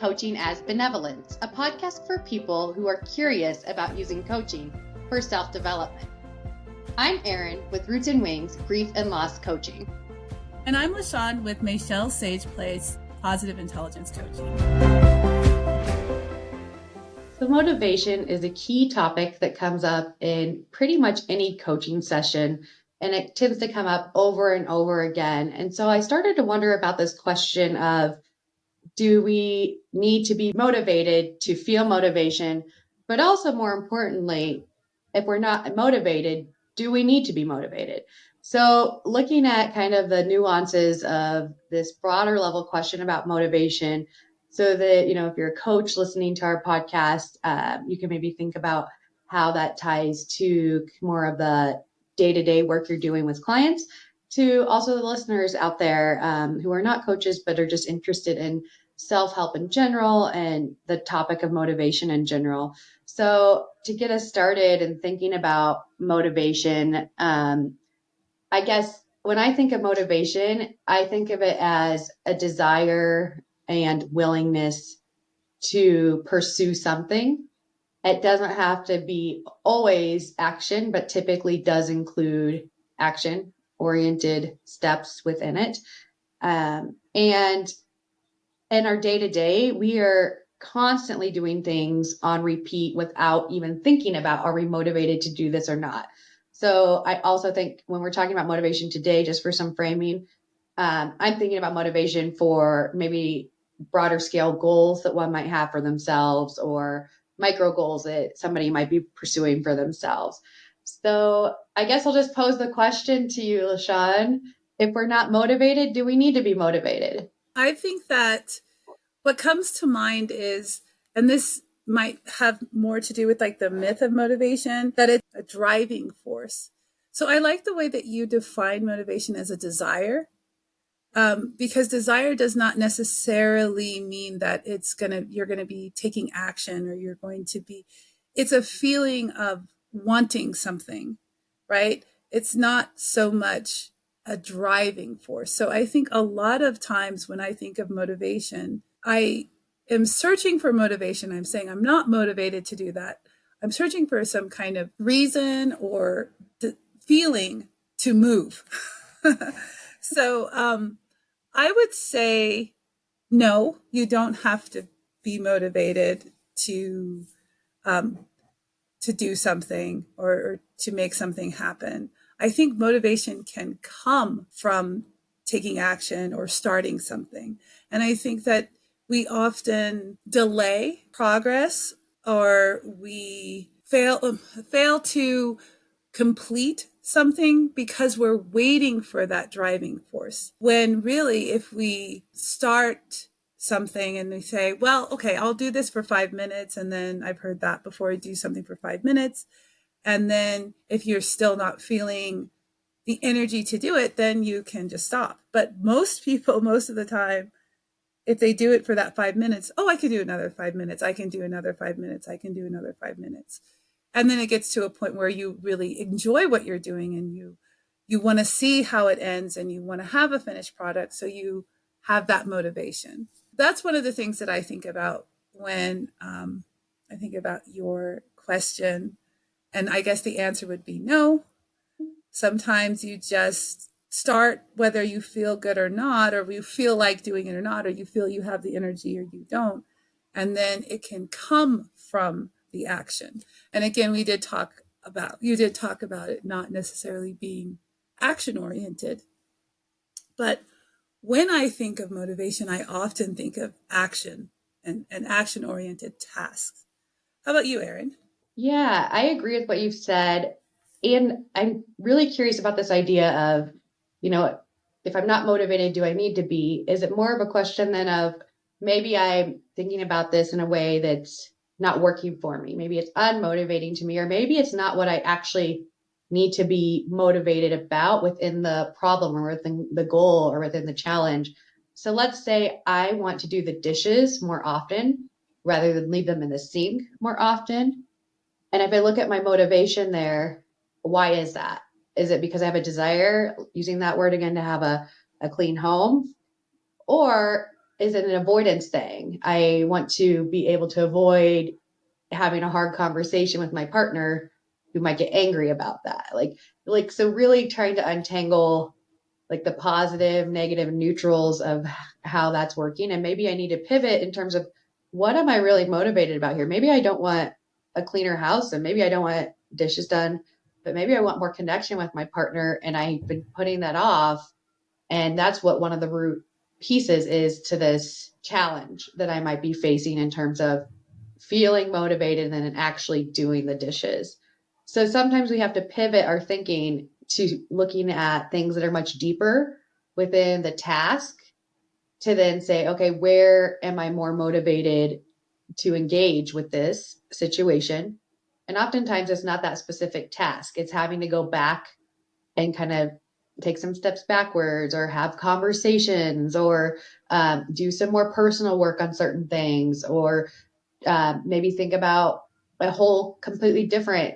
Coaching as Benevolence, a podcast for people who are curious about using coaching for self-development. I'm Eryn with Roots and Wings Grief and Loss Coaching. And I'm L'Shawn with Michelle Sage Place Positive Intelligence Coaching. So motivation is a key topic that comes up in pretty much any coaching session, and it tends to come up over and over again. And so I started to wonder about this question of, do we need to be motivated to feel motivation? But also, more importantly, if we're not motivated, do we need to be motivated? So looking at kind of the nuances of this broader level question about motivation, so that, if you're a coach listening to our podcast, you can maybe think about how that ties to more of the day-to-day work you're doing with clients, to also the listeners out there who are not coaches, but are just interested in self-help in general and the topic of motivation in general. So to get us started in thinking about motivation, I guess when I think of motivation, I think of it as a desire and willingness to pursue something. It doesn't have to be always action, but typically does include action-oriented steps within it. And in our day-to-day, we are constantly doing things on repeat without even thinking about, are we motivated to do this or not? So I also think when we're talking about motivation today, just for some framing, I'm thinking about motivation for maybe broader scale goals that one might have for themselves, or micro goals that somebody might be pursuing for themselves. So I guess I'll just pose the question to you, L'Shawn. If we're not motivated, do we need to be motivated? I think that what comes to mind is, and this might have more to do with like the myth of motivation, that it's a driving force. So I like the way that you define motivation as a desire, because desire does not necessarily mean that you're going to be taking action, or you're going to be, it's a feeling of wanting something, right? It's not so much a driving force. So I think a lot of times when I think of motivation, I am searching for motivation. I'm saying I'm not motivated to do that. I'm searching for some kind of reason or feeling to move. So I would say, no, you don't have to be motivated to do something or to make something happen. I think motivation can come from taking action or starting something. And I think that we often delay progress, or we fail to complete something because we're waiting for that driving force. When really, if we start something and we say, well, okay, I'll do this for 5 minutes. And then I've heard that before, you do something for 5 minutes. And then if you're still not feeling the energy to do it, then you can just stop. But most people, most of the time, if they do it for that 5 minutes, I can do another 5 minutes. I can do another 5 minutes. I can do another 5 minutes. And then it gets to a point where you really enjoy what you're doing, and you want to see how it ends, and you want to have a finished product. So you have that motivation. That's one of the things that I think about when I think about your question. And I guess the answer would be no. Sometimes you just start whether you feel good or not, or you feel like doing it or not, or you feel you have the energy or you don't. And then it can come from the action. And again, you did talk about it not necessarily being action oriented. But when I think of motivation, I often think of action and action oriented tasks. How about you, Eryn? Yeah, I agree with what you've said. And I'm really curious about this idea of, if I'm not motivated, do I need to be? Is it more of a question then of, maybe I'm thinking about this in a way that's not working for me? Maybe it's unmotivating to me, or maybe it's not what I actually need to be motivated about within the problem, or within the goal, or within the challenge. So let's say I want to do the dishes more often rather than leave them in the sink more often. And if I look at my motivation there, why is that? Is it because I have a desire, using that word again, to have a clean home? Or is it an avoidance thing? I want to be able to avoid having a hard conversation with my partner who might get angry about that. So really trying to untangle like the positive, negative, neutrals of how that's working. And maybe I need to pivot in terms of what am I really motivated about here? Maybe I don't want a cleaner house and maybe I don't want dishes done, but maybe I want more connection with my partner and I've been putting that off. And that's what one of the root pieces is to this challenge that I might be facing in terms of feeling motivated and then actually doing the dishes. So sometimes we have to pivot our thinking to looking at things that are much deeper within the task to then say, okay, where am I more motivated to engage with this situation? And oftentimes it's not that specific task, it's having to go back and kind of take some steps backwards or have conversations or do some more personal work on certain things or maybe think about a whole completely different,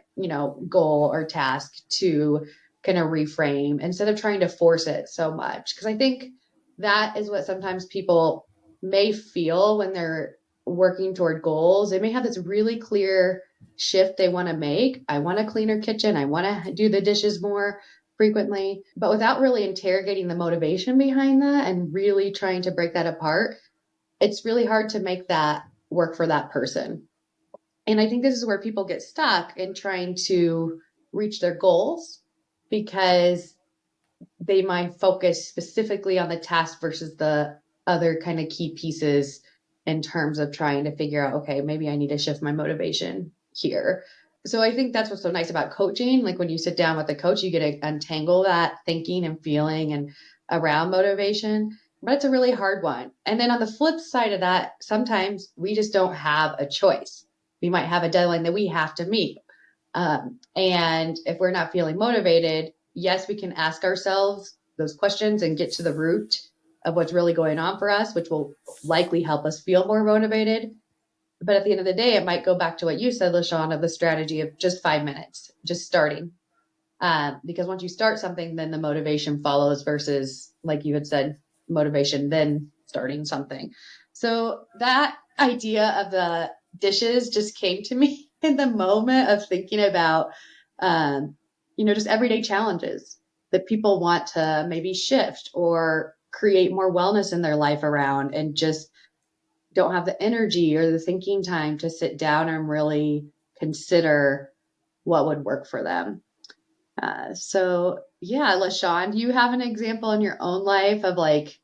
goal or task to kind of reframe instead of trying to force it so much. Because I think that is what sometimes people may feel when they're working toward goals. They may have this really clear shift they want to make. I want a cleaner kitchen. I want to do the dishes more frequently, but without really interrogating the motivation behind that and really trying to break that apart, it's really hard to make that work for that person. And I think this is where people get stuck in trying to reach their goals because they might focus specifically on the task versus the other kind of key pieces in terms of trying to figure out, okay, maybe I need to shift my motivation here. So I think that's what's so nice about coaching. Like when you sit down with a coach, you get to untangle that thinking and feeling and around motivation, but it's a really hard one. And then on the flip side of that, sometimes we just don't have a choice. We might have a deadline that we have to meet. And if we're not feeling motivated, yes, we can ask ourselves those questions and get to the root of what's really going on for us, which will likely help us feel more motivated. But at the end of the day, it might go back to what you said, L'Shawn, of the strategy of just 5 minutes, just starting. Because once you start something, then the motivation follows versus, like you had said, motivation, then starting something. So that idea of the dishes just came to me in the moment of thinking about, just everyday challenges that people want to maybe shift or create more wellness in their life around and just don't have the energy or the thinking time to sit down and really consider what would work for them. So yeah, LaShawn, do you have an example in your own life of like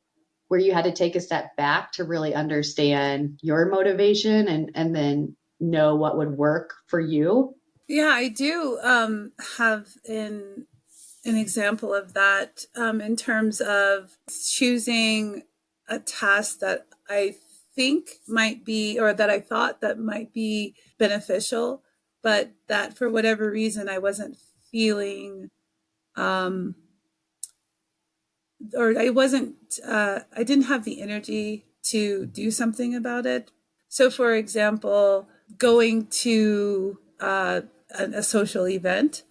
where you had to take a step back to really understand your motivation and then know what would work for you? Yeah, I do have an example of that in terms of choosing a task that I think might be, or that I thought that might be beneficial, but that for whatever reason I wasn't feeling, um, or I didn't have the energy to do something about it. So, for example, going to a social event,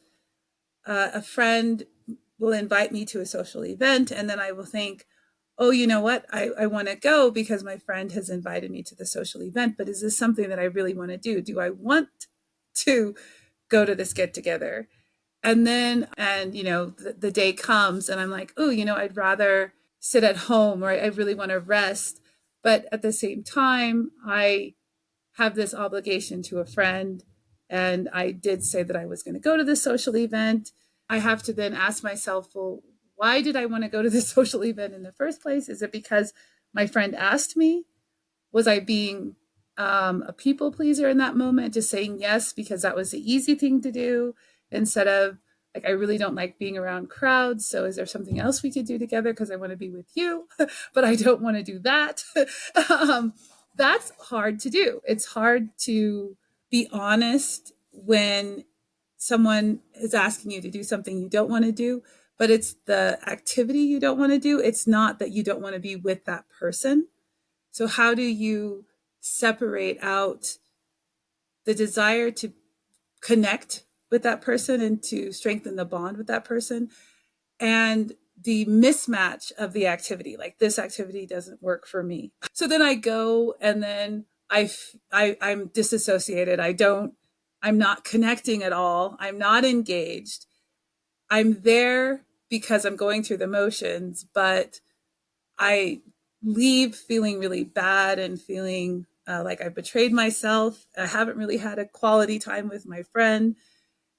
a friend will invite me to a social event, and then I will think, oh, you know what? I want to go because my friend has invited me to the social event, but is this something that I really want to do? Do I want to go to this get together? And the day comes and I'm like, oh, I'd rather sit at home, or I really want to rest. But at the same time, I have this obligation to a friend. And I did say that I was going to go to this social event. I have to then ask myself, well, why did I want to go to this social event in the first place? Is it because my friend asked me? Was I being a people pleaser in that moment, just saying yes because that was the easy thing to do instead of like, I really don't like being around crowds. So is there something else we could do together? Because I want to be with you, but I don't want to do that. um, that's hard to do. It's hard to be honest when someone is asking you to do something you don't want to do, but it's the activity you don't want to do. It's not that you don't want to be with that person. So, how do you separate out the desire to connect with that person and to strengthen the bond with that person, and the mismatch of the activity. Like this activity doesn't work for me. So then I go and then I'm disassociated. I'm not connecting at all. I'm not engaged. I'm there because I'm going through the motions, but I leave feeling really bad and feeling like I betrayed myself. I haven't really had a quality time with my friend,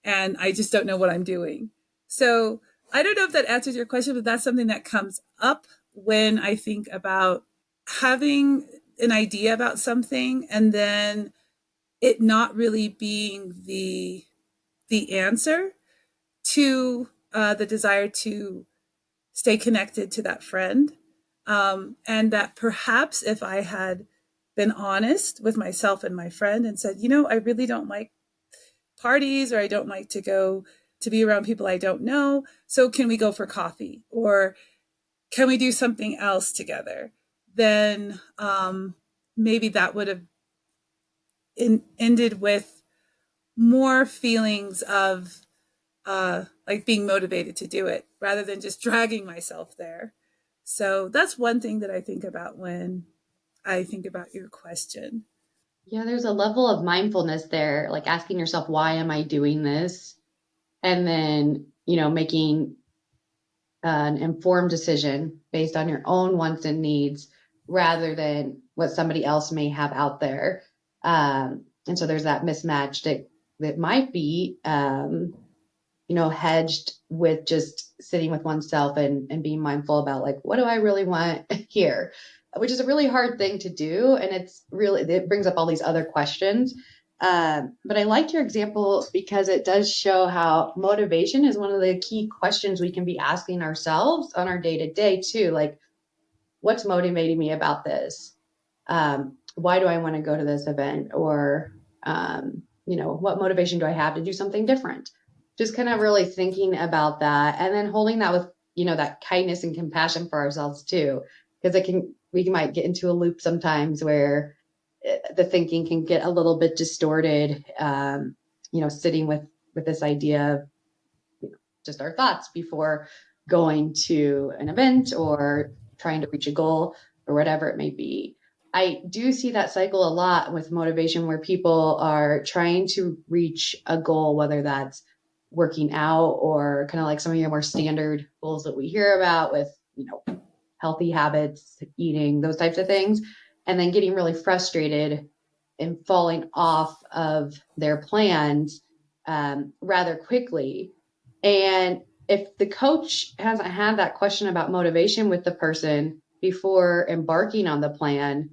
and I just don't know what I'm doing. So I don't know if that answers your question, but that's something that comes up when I think about having an idea about something and then it not really being the answer to the desire to stay connected to that friend. And that perhaps if I had been honest with myself and my friend and said, I really don't like parties or I don't like to go to be around people I don't know. So can we go for coffee or can we do something else together? Then maybe that would have ended with more feelings of like being motivated to do it rather than just dragging myself there. So that's one thing that I think about when I think about your question. Yeah, there's a level of mindfulness there, like asking yourself, why am I doing this? And then, making an informed decision based on your own wants and needs rather than what somebody else may have out there. And so there's that mismatch that might be, hedged with just sitting with oneself and being mindful about like, what do I really want here? Which is a really hard thing to do. And it brings up all these other questions. But I liked your example because it does show how motivation is one of the key questions we can be asking ourselves on our day to day too. Like, what's motivating me about this? Why do I want to go to this event? Or, what motivation do I have to do something different? Just kind of really thinking about that and then holding that with, that kindness and compassion for ourselves too. Because we might get into a loop sometimes where the thinking can get a little bit distorted, sitting with this idea of just our thoughts before going to an event or trying to reach a goal or whatever it may be. I do see that cycle a lot with motivation where people are trying to reach a goal, whether that's working out or kind of like some of your more standard goals that we hear about with, healthy habits, eating, those types of things, and then getting really frustrated and falling off of their plans rather quickly. And if the coach hasn't had that question about motivation with the person before embarking on the plan,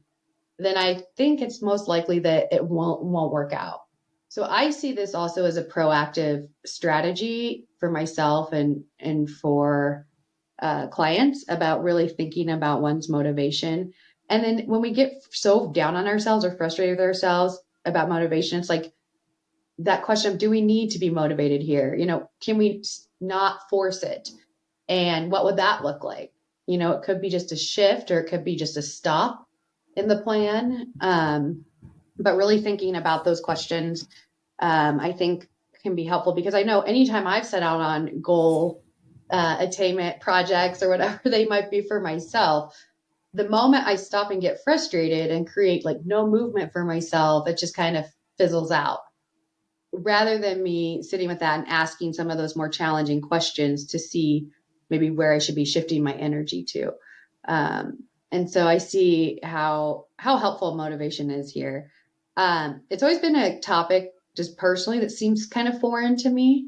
then I think it's most likely that it won't work out. So I see this also as a proactive strategy for myself and for clients about really thinking about one's motivation. And then when we get so down on ourselves or frustrated with ourselves about motivation, it's like that question of, do we need to be motivated here? Can we not force it? And what would that look like? It could be just a shift or it could be just a stop in the plan. But really thinking about those questions, I think can be helpful because I know anytime I've set out on goal attainment projects or whatever they might be for myself, the moment I stop and get frustrated and create like no movement for myself, it just kind of fizzles out rather than me sitting with that and asking some of those more challenging questions to see maybe where I should be shifting my energy to. And so I see how helpful motivation is here. It's always been a topic just personally that seems kind of foreign to me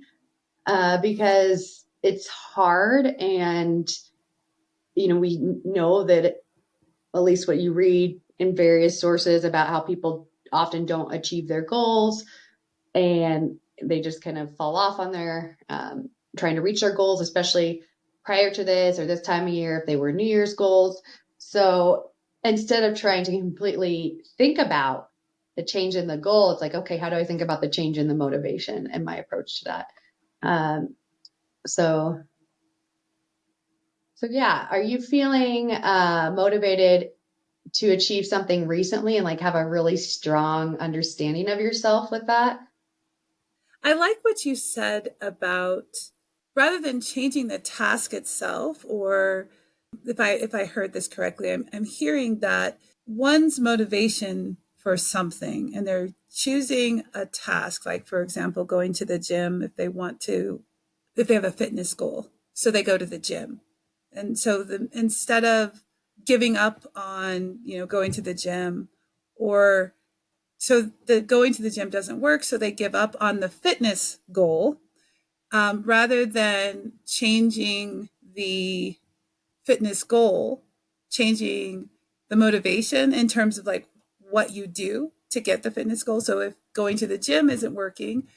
because it's hard and we know that at least what you read in various sources about how people often don't achieve their goals and they just kind of fall off on their trying to reach their goals, especially prior to this or this time of year if they were New Year's goals. So instead of trying to completely think about the change in the goal, it's like, okay, how do I think about the change in the motivation and my approach to that? Um, so, so yeah, are you feeling motivated to achieve something recently and like have a really strong understanding of yourself with that? I like what you said about rather than changing the task itself, or if I heard this correctly, I'm hearing that one's motivation for something, and they're choosing a task, like for example, going to the gym, if they have a fitness goal, so they go to the gym. And so instead of giving up on, going to the gym, or so the going to the gym doesn't work, so they give up on the fitness goal, rather than changing the fitness goal, changing the motivation in terms of like what you do to get the fitness goal. So if going to the gym isn't working,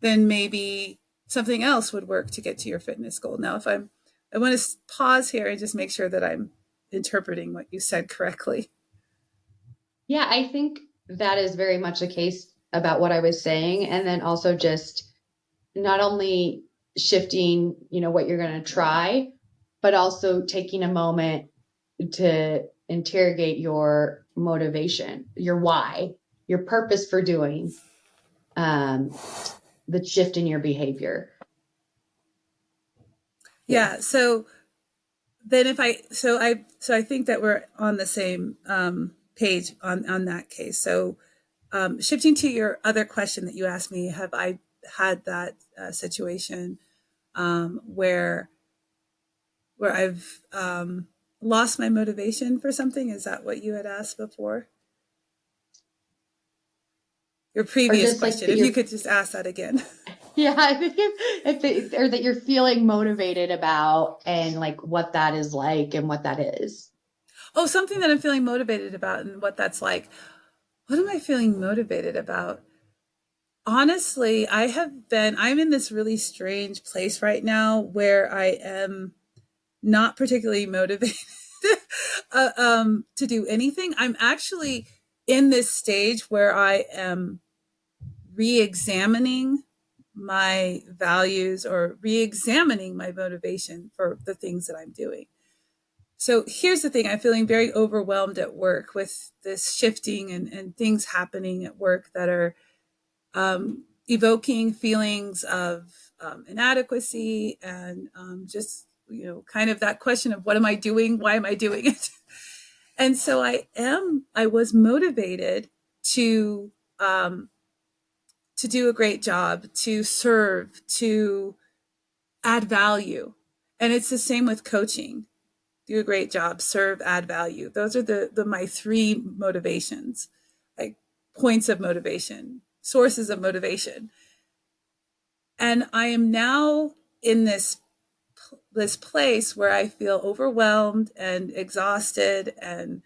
then maybe something else would work to get to your fitness goal. Now, I want to pause here and just make sure that I'm interpreting what you said correctly. Yeah, I think that is very much the case about what I was saying. And then also just not only shifting, what you're going to try, but also taking a moment to interrogate your motivation, your why, your purpose for doing um, the shift in your behavior. Yeah. Yeah. So then I think that we're on the same page on that case. So shifting to your other question that you asked me, have I had that situation where I've lost my motivation for something? Is that what you had asked before? Your Or previous just like question, that if you you're, could just ask that again. yeah, I think or that you're feeling motivated about and like what that is like and what that is. Oh, something that I'm feeling motivated about and what that's like. What am I feeling motivated about? Honestly, I'm in this really strange place right now where I am not particularly motivated to do anything. I'm actually in this stage where I am re examining my values or re examining my motivation for the things that I'm doing. So here's the thing, I'm feeling very overwhelmed at work with this shifting and things happening at work that are evoking feelings of inadequacy and just kind of that question of what am I doing, why am I doing it. And so I was motivated to um, to do a great job, to serve, to add value. And it's the same with coaching: do a great job, serve, add value. Those are the my three motivations, like points of motivation, sources of motivation. And I am now in this place where I feel overwhelmed and exhausted and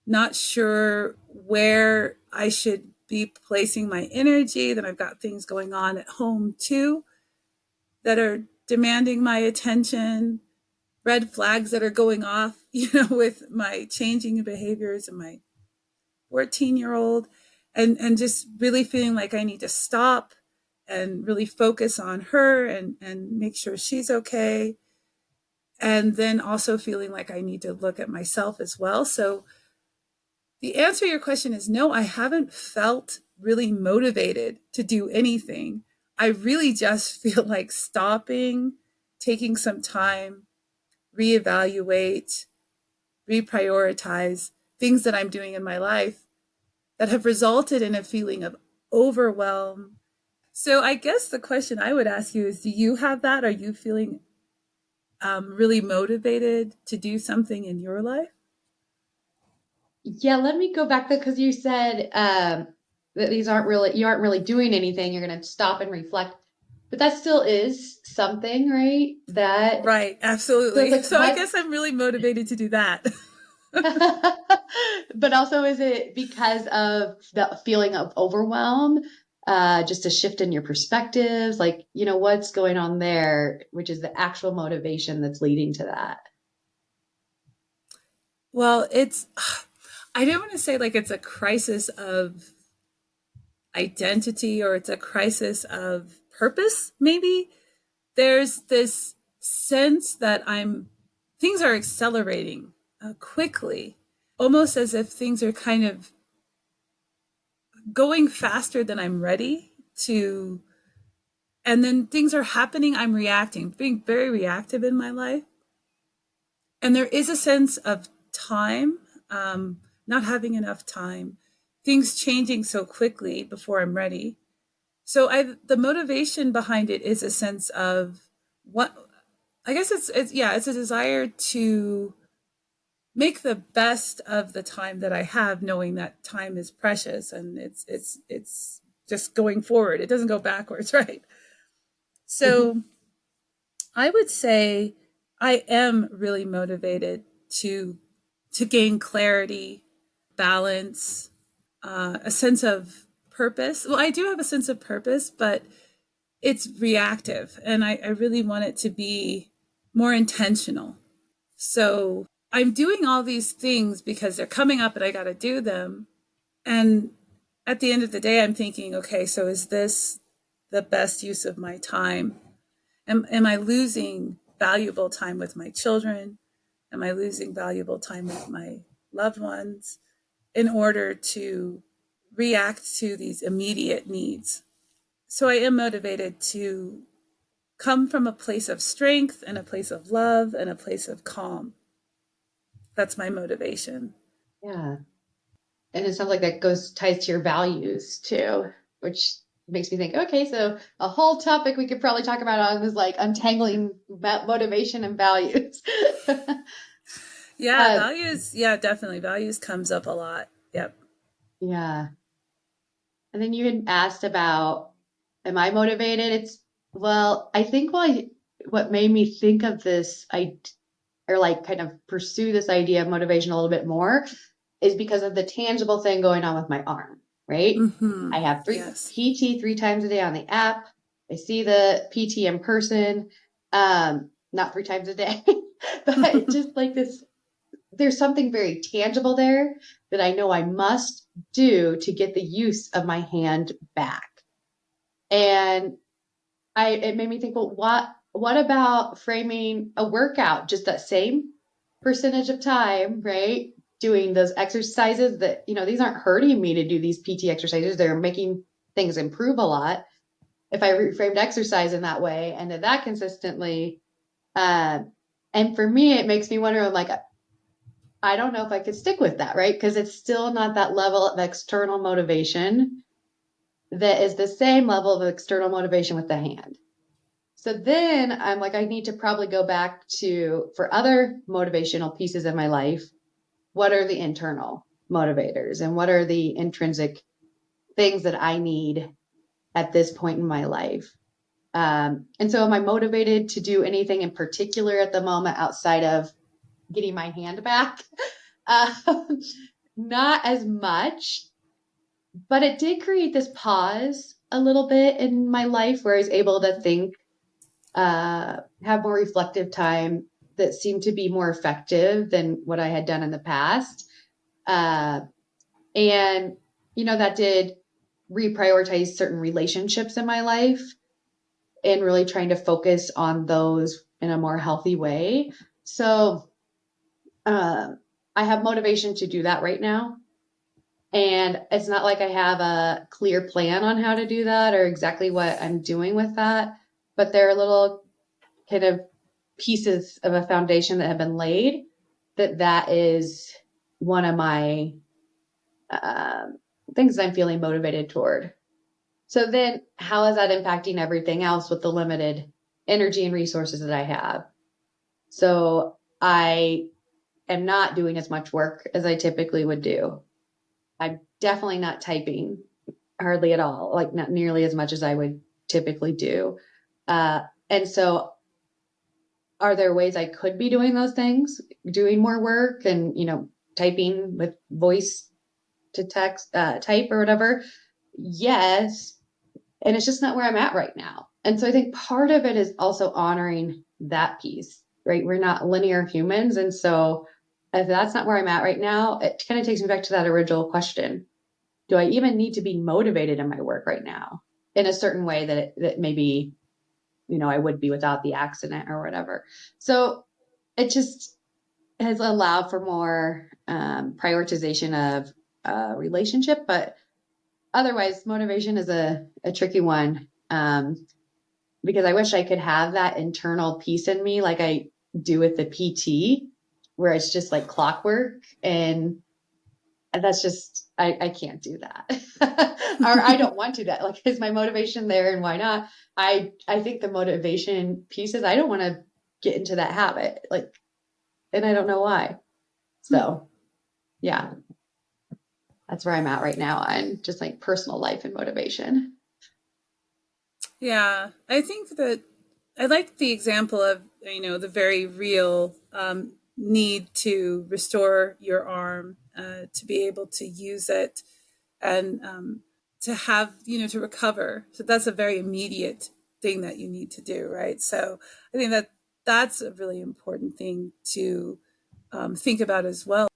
not sure where I should be placing my energy. Then I've got things going on at home too that are demanding my attention, red flags that are going off, with my changing behaviors and my 14-year-old, and just really feeling like I need to stop and really focus on her and make sure she's okay. And then also feeling like I need to look at myself as well. So the answer to your question is no, I haven't felt really motivated to do anything. I really just feel like stopping, taking some time, reevaluate, reprioritize things that I'm doing in my life that have resulted in a feeling of overwhelm. So I guess the question I would ask you is, do you have that? Are you feeling really motivated to do something in your life? Yeah, let me go back there because you said that you aren't really doing anything. You're going to stop and reflect, but that still is something, right? That Right, so it's absolutely. like So I what, guess I'm really motivated to do that. but also is it because of the feeling of overwhelm, just a shift in your perspectives, like what's going on there, which is the actual motivation that's leading to that. Well, I don't want to say like it's a crisis of identity or it's a crisis of purpose, maybe. There's this sense that things are accelerating quickly, almost as if things are kind of going faster than I'm ready to And then things are happening, I'm reacting, being very reactive in my life. And there is a sense of time, not having enough time, things changing so quickly before I'm ready. So the motivation behind it is a sense of what, I guess it's yeah, it's a desire to make the best of the time that I have, knowing that time is precious and it's just going forward. It doesn't go backwards, right? Mhm. So I would say I am really motivated to to gain clarity, balance, a sense of purpose. Well, I do have a sense of purpose, but it's reactive, and I really want it to be more intentional. So I'm doing all these things because they're coming up and I got to do them. And at the end of the day, I'm thinking, okay, so is this the best use of my time? Am I losing valuable time with my children? Am I losing valuable time with my loved ones in order to react to these immediate needs? So I am motivated to come from a place of strength and a place of love and a place of calm. That's my motivation. Yeah. And it sounds like that goes ties to your values too, which makes me think, okay, so a whole topic we could probably talk about on is like untangling motivation and values. Yeah, uh, values. Yeah, definitely. Values comes up a lot. Yep. yeah. And then you had asked about, am I motivated? Well, I think what made me think of this, or like kind of pursue this idea of motivation a little bit more is because of the tangible thing going on with my arm, right? Mm-hmm. I have three Yes. PT 3 times a day on the app. I see the PT in person, not 3 times a day, but just like this, there's something very tangible there that I know I must do to get the use of my hand back. And it made me think, well, what about framing a workout just that same percentage of time, right? Doing those exercises that, these aren't hurting me to do these PT exercises. They're making things improve a lot. If I reframed exercise in that way and did that consistently, uh, and for me, it makes me wonder, I'm like, I don't know if I could stick with that, right? Because it's still not that level of external motivation that is the same level of external motivation with the hand. So then I'm like, I need to probably go back to, for other motivational pieces in my life, what are the internal motivators and what are the intrinsic things that I need at this point in my life? And so am I motivated to do anything in particular at the moment outside of getting my hand back? Uh, Not as much, but it did create this pause a little bit in my life where I was able to think, have more reflective time that seemed to be more effective than what I had done in the past. Uh, and, that did reprioritize certain relationships in my life and really trying to focus on those in a more healthy way. So, uh, I have motivation to do that right now. And it's not like I have a clear plan on how to do that or exactly what I'm doing with that, but there are little kind of pieces of a foundation that have been laid that is one of my um, things that I'm feeling motivated toward. So then how is that impacting everything else with the limited energy and resources that I have? So I am not doing as much work as I typically would do. I'm definitely not typing hardly at all, like not nearly as much as I would typically do. And so are there ways I could be doing those things, doing more work and, typing with voice to text, type or whatever? Yes. And it's just not where I'm at right now. And so I think part of it is also honoring that piece, right? We're not linear humans. And so if that's not where I'm at right now, it kind of takes me back to that original question. Do I even need to be motivated in my work right now in a certain way that maybe, I would be without the accident or whatever. So it just has allowed for more prioritization of relationship, but otherwise motivation is a tricky one. because I wish I could have that internal peace in me like I do with the PT, where it's just like clockwork. And that's just, I can't do that. Or I don't want to do that. Like, is my motivation there and why not? I think the motivation piece is I don't want to get into that habit. Like, and I don't know why. So yeah, that's where I'm at right now on just like personal life and motivation. Yeah, I think that I like the example of, the very real need to restore your arm, to be able to use it, and to have, to recover. So that's a very immediate thing that you need to do, right? So I think that that's a really important thing to think about as well.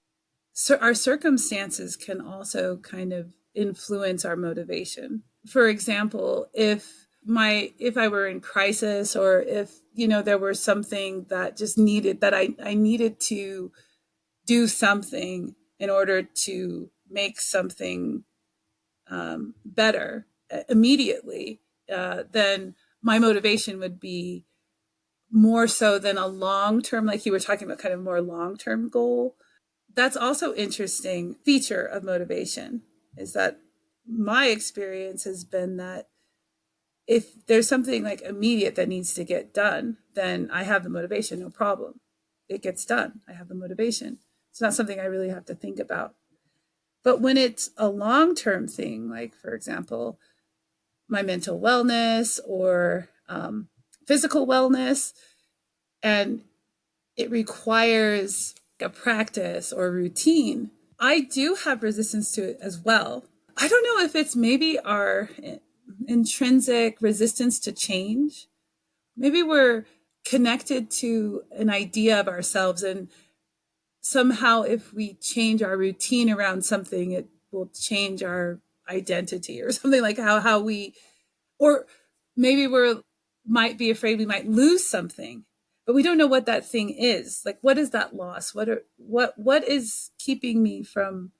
So our circumstances can also kind of influence our motivation. For example, if I were in crisis, or if there was something that just needed that I needed to do something in order to make something better immediately, then my motivation would be more so than a long term, like you were talking about, kind of more long term goal. That's also interesting feature of motivation, is that my experience has been that if there's something like immediate that needs to get done, then I have the motivation, no problem. It gets done. I have the motivation. It's not something I really have to think about. But when it's a long term thing, like, for example, my mental wellness, or physical wellness, and it requires a practice or routine, I do have resistance to it as well. I don't know if it's maybe our intrinsic resistance to change. Maybe we're connected to an idea of ourselves, and somehow if we change our routine around something, it will change our identity, or something, like how we, or maybe we're might be afraid we might lose something, but we don't know what that thing is. Like, what is that loss? What is keeping me from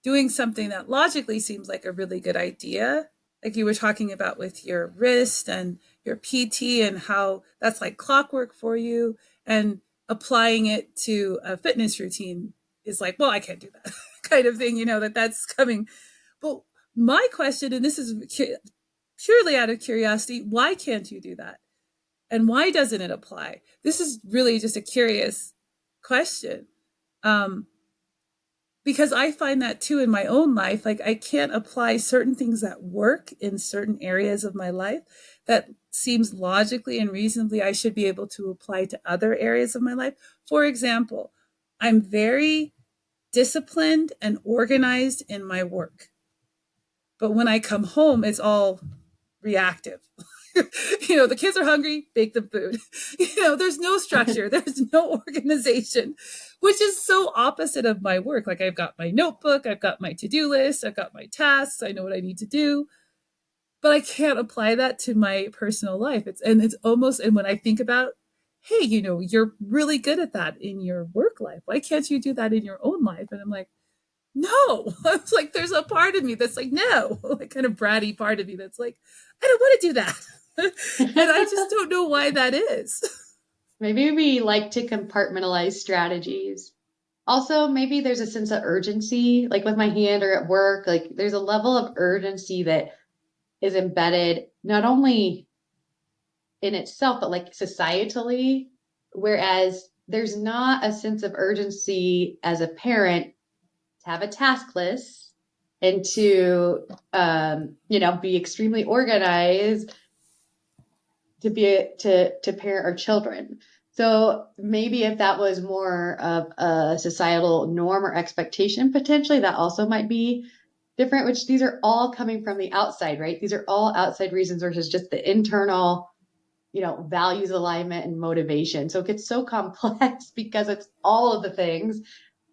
doing something that logically seems like a really good idea, like you were talking about with your wrist and your PT, and how that's like clockwork for you, and applying it to a fitness routine is like, well, I can't do that kind of thing, that's coming. But my question, and this is purely out of curiosity, why can't you do that? And why doesn't it apply? This is really just a curious question. Um, because I find that too in my own life. Like, I can't apply certain things that work in certain areas of my life that seems logically and reasonably I should be able to apply to other areas of my life. For example, I'm very disciplined and organized in my work. But when I come home, it's all reactive. The kids are hungry, bake them food. There's no structure, there's no organization, which is so opposite of my work. Like, I've got my notebook, I've got my to-do list, I've got my tasks, I know what I need to do, but I can't apply that to my personal life. It's almost, and when I think about, hey, you're really good at that in your work life, why can't you do that in your own life? And I'm like, no. I was like, there's a part of me that's like, no, like, kind of bratty part of me that's like, I don't want to do that. And I just don't know why that is. Maybe we like to compartmentalize strategies. Also, maybe there's a sense of urgency, like with my hand or at work, like there's a level of urgency that is embedded not only in itself, but like societally. Whereas there's not a sense of urgency as a parent to have a task list and to, be extremely organized to parent our children. So maybe if that was more of a societal norm or expectation, potentially that also might be different, which these are all coming from the outside, right? These are all outside reasons versus just the internal, values alignment and motivation. So it gets so complex because it's all of the things.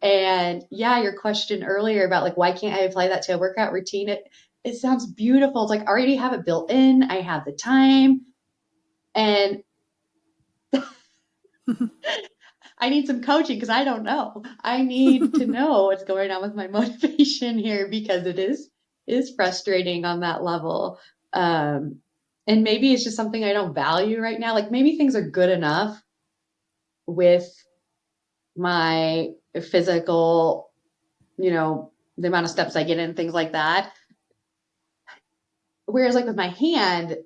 And yeah, your question earlier about like, why can't I apply that to a workout routine? It sounds beautiful. It's like, I already have it built in. I have the time. And I need some coaching because I don't know. I need to know what's going on with my motivation here because it is frustrating on that level. Um, And maybe it's just something I don't value right now. Like maybe things are good enough with my physical, the amount of steps I get in, things like that. Whereas like with my hand,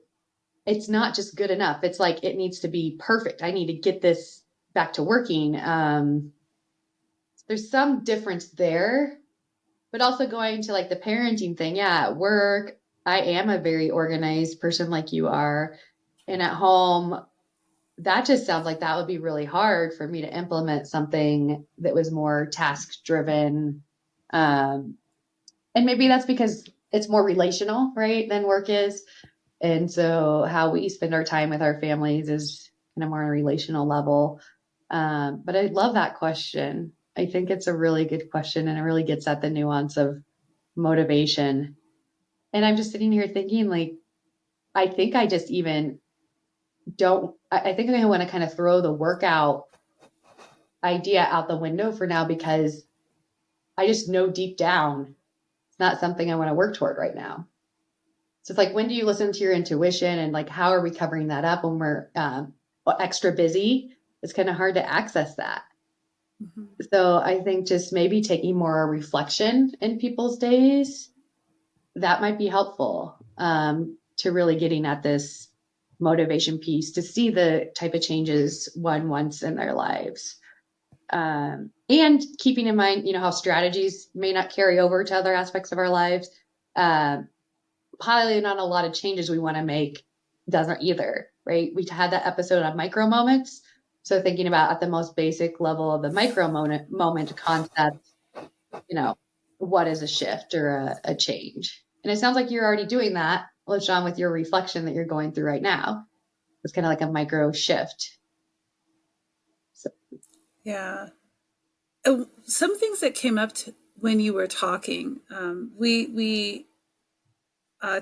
it's not just good enough. It's like it needs to be perfect. I need to get this back to working. There's some difference there, but also going to like the parenting thing. Yeah, at work, I am a very organized person like you are. And at home, that just sounds like that would be really hard for me to implement something that was more task driven. Um, and maybe that's because it's more relational, right, than work is. And so how we spend our time with our families is kind of more on a relational level. But I love that question. I think it's a really good question and it really gets at the nuance of motivation. And I'm just sitting here thinking, like, I think I just even don't, I think I want to kind of throw the workout idea out the window for now because I just know deep down it's not something I want to work toward right now. So it's like, when do you listen to your intuition and like, how are we covering that up when we're extra busy? It's kind of hard to access that. Mhm. So I think just maybe taking more reflection in people's days, that might be helpful to really getting at this motivation piece to see the type of changes one wants in their lives. And keeping in mind, how strategies may not carry over to other aspects of our lives. Um, Piling on a lot of changes we want to make doesn't either, right? We had that episode on micro moments. So thinking about at the most basic level of the micro moment concept, you know, what is a shift or a change? And it sounds like you're already doing that, LaShawn, with your reflection that you're going through right now. It's kind of like a micro shift. So, Yeah. Some things that came up when you were talking, we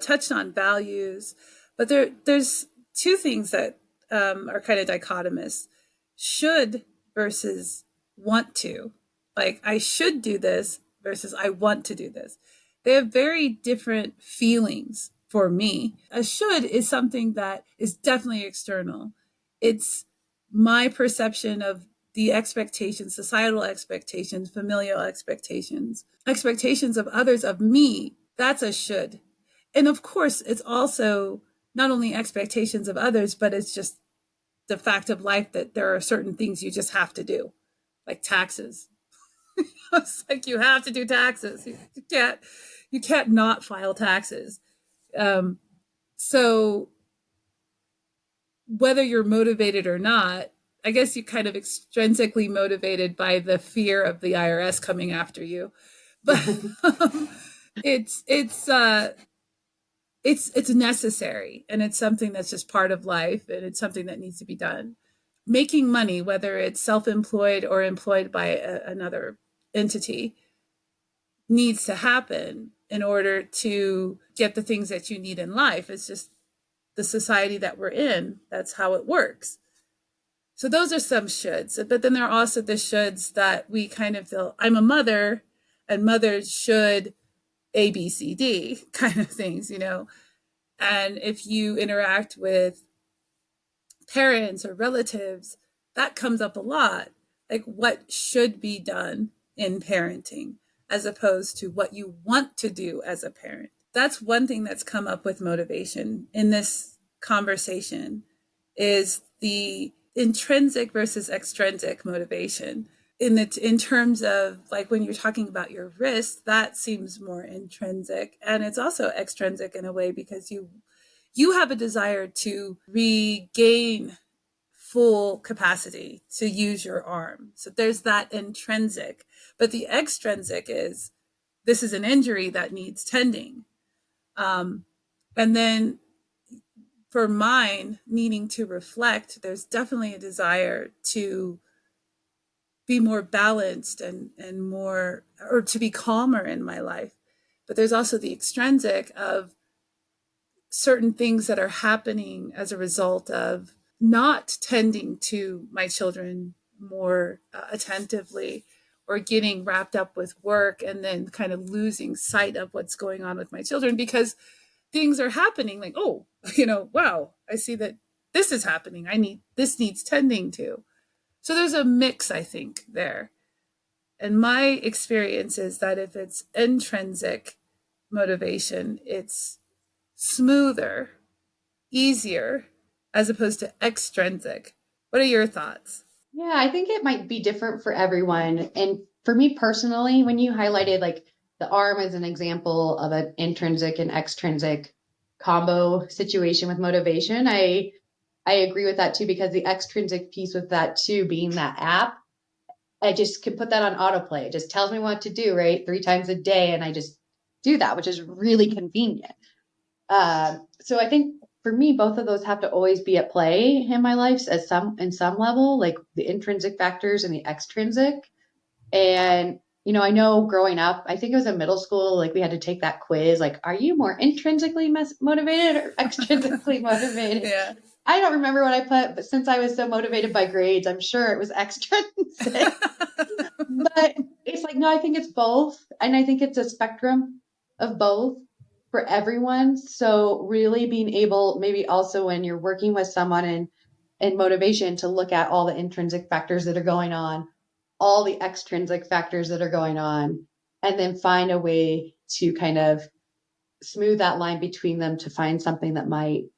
touched on values, but there's two things that are kind of dichotomous: should versus want to. Like I should do this versus I want to do this. They have very different feelings for me. A should is something that is definitely external. It's my perception of the expectations, societal expectations, familial expectations, expectations of others of me. That's a should. And of course, it's also not only expectations of others, but it's just the fact of life that there are certain things you just have to do, like taxes. It's like you have to do taxes. You can't not file taxes. Um, so whether you're motivated or not, I guess you kind of extrinsically motivated by the fear of the IRS coming after you, but um, it's it's uh, it's necessary, and it's something that's just part of life, and it's something that needs to be done. Making money, whether it's self-employed or employed by another entity, needs to happen in order to get the things that you need in life. It's just the society that we're in, that's how it works. So those are some shoulds, but then there are also the shoulds that we kind of feel, I'm a mother and mothers should ABCD kind of things. And if you interact with parents or relatives, that comes up a lot. Like what should be done in parenting as opposed to what you want to do as a parent. That's one thing that's come up with motivation in this conversation is the intrinsic versus extrinsic motivation. In terms of like when you're talking about your wrist, that seems more intrinsic, and it's also extrinsic in a way because you have a desire to regain full capacity to use your arm. So there's that intrinsic. But the extrinsic is this is an injury that needs tending. Um, and then for mine, needing to reflect, there's definitely a desire to be more balanced and more, or to be calmer in my life. But there's also the extrinsic of certain things that are happening as a result of not tending to my children more attentively, or getting wrapped up with work and then kind of losing sight of what's going on with my children because things are happening like, oh, wow, I see that this is happening. This needs tending to. So there's a mix, I think, there. And my experience is that if it's intrinsic motivation, it's smoother, easier, as opposed to extrinsic. What are your thoughts? Yeah, I think it might be different for everyone. And for me personally, when you highlighted like the arm as an example of an intrinsic and extrinsic combo situation with motivation, I agree with that too, because the extrinsic piece with that too being that app, I just can put that on autoplay. It just tells me what to do, right? 3 times a day, and I just do that, which is really convenient. So I think for me, both of those have to always be at play in my life as some in some level, like the intrinsic factors and the extrinsic. And I know growing up, I think it was in middle school, like we had to take that quiz, like, are you more intrinsically motivated or extrinsically motivated? Yeah. I don't remember what I put, but since I was so motivated by grades, I'm sure it was extrinsic. But it's like, no, I think it's both. And I think it's a spectrum of both for everyone. So really being able, maybe also when you're working with someone in motivation, to look at all the intrinsic factors that are going on, all the extrinsic factors that are going on, and then find a way to kind of smooth that line between them to find something that might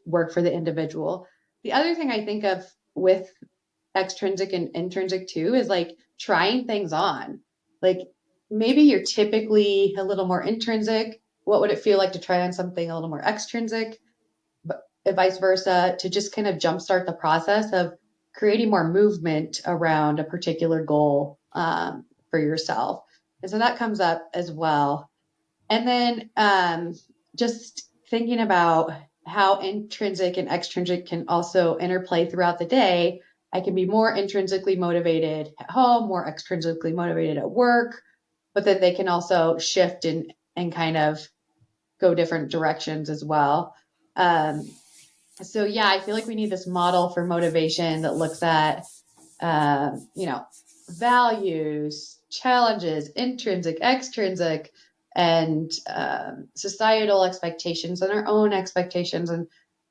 work for the individual. The other thing I think of with extrinsic and intrinsic too is like trying things on. Like maybe you're typically a little more intrinsic. What would it feel like to try on something a little more extrinsic? But vice versa, to just kind of jumpstart the process of creating more movement around a particular goal for yourself. And so that comes up as well. And then just thinking about how intrinsic and extrinsic can also interplay throughout the day. I can be more intrinsically motivated at home, more extrinsically motivated at work, but then they can also shift and kind of go different directions as well. So yeah, I feel like we need this model for motivation that looks at you know, values, challenges, intrinsic, extrinsic, and societal expectations and our own expectations.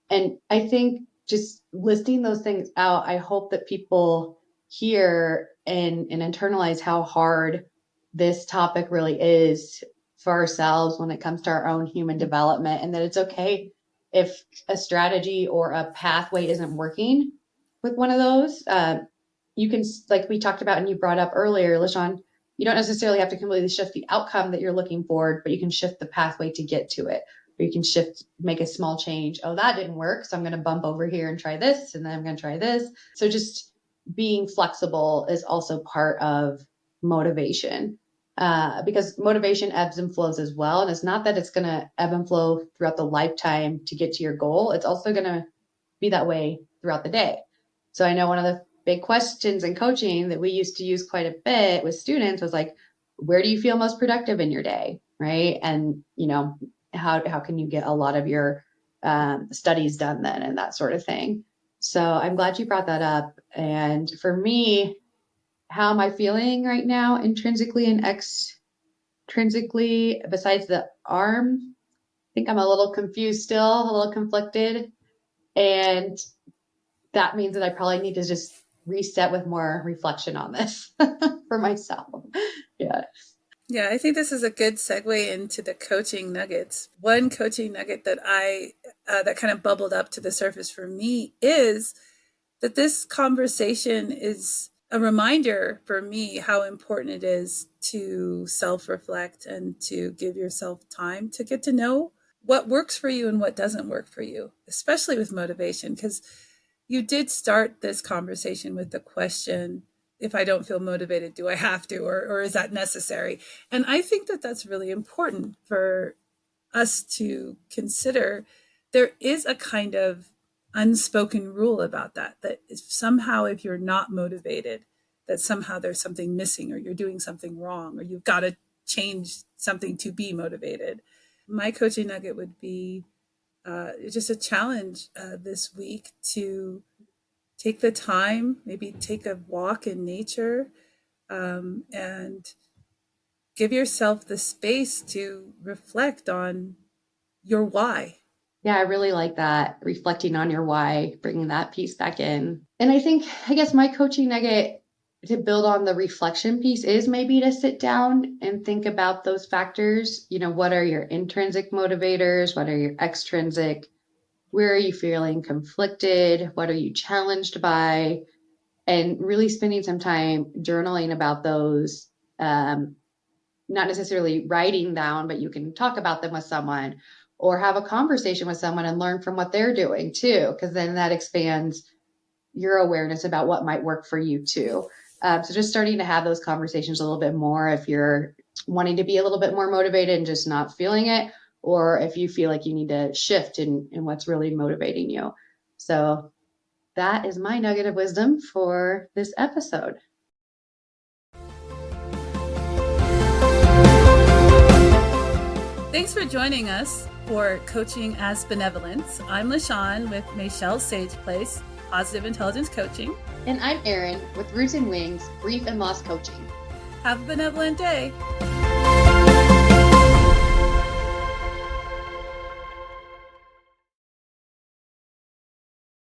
And I think just listing those things out, I hope that people hear and internalize how hard this topic really is for ourselves when it comes to our own human development, and that it's okay if a strategy or a pathway isn't working with one of those. You can, like we talked about and you brought up earlier, L'Shawn, you don't necessarily have to completely shift the outcome that you're looking for, but you can shift the pathway to get to it. Or you can shift, make a small change. Oh, that didn't work. So I'm going to bump over here and try this. And then I'm going to try this. So just being flexible is also part of motivation. Because motivation ebbs and flows as well. And it's not that it's going to ebb and flow throughout the lifetime to get to your goal. It's also going to be that way throughout the day. So I know one of the big questions in coaching that we used to use quite a bit with students was like, where do you feel most productive in your day? Right. And, how can you get a lot of your studies done then and that sort of thing. So I'm glad you brought that up. And for me, how am I feeling right now, intrinsically and extrinsically, besides the arm? I think I'm a little confused still, a little conflicted. And that means that I probably need to just reset with more reflection on this for myself. Yeah. Yeah, I think this is a good segue into the coaching nuggets. One coaching nugget that that kind of bubbled up to the surface for me is that this conversation is a reminder for me how important it is to self reflect and to give yourself time to get to know what works for you and what doesn't work for you, especially with motivation. Because you did start this conversation with the question, if I don't feel motivated, do I have to, or is that necessary? And I think that that's really important for us to consider. There is a kind of unspoken rule about that, that if somehow if you're not motivated, that somehow there's something missing or you're doing something wrong or you've got to change something to be motivated. My coaching nugget would be just a challenge this week to take the time, maybe take a walk in nature, and give yourself the space to reflect on your why. Yeah, I really like that. Reflecting on your why, bringing that piece back in. And I guess my coaching nugget to build on the reflection piece is maybe to sit down and think about those factors. What are your intrinsic motivators? What are your extrinsic? Where are you feeling conflicted? What are you challenged by? And really spending some time journaling about those. Not necessarily writing down, but you can talk about them with someone or have a conversation with someone and learn from what they're doing too, because then that expands your awareness about what might work for you too. So just starting to have those conversations a little bit more if you're wanting to be a little bit more motivated and just not feeling it, or if you feel like you need to shift in what's really motivating you. So that is my nugget of wisdom for this episode. Thanks for joining us for Coaching as Benevolence. I'm L'Shawn with Mayshell Sage Place, Positive Intelligence Coaching. And I'm Eryn with Roots and Wings, Grief and Loss Coaching. Have a benevolent day.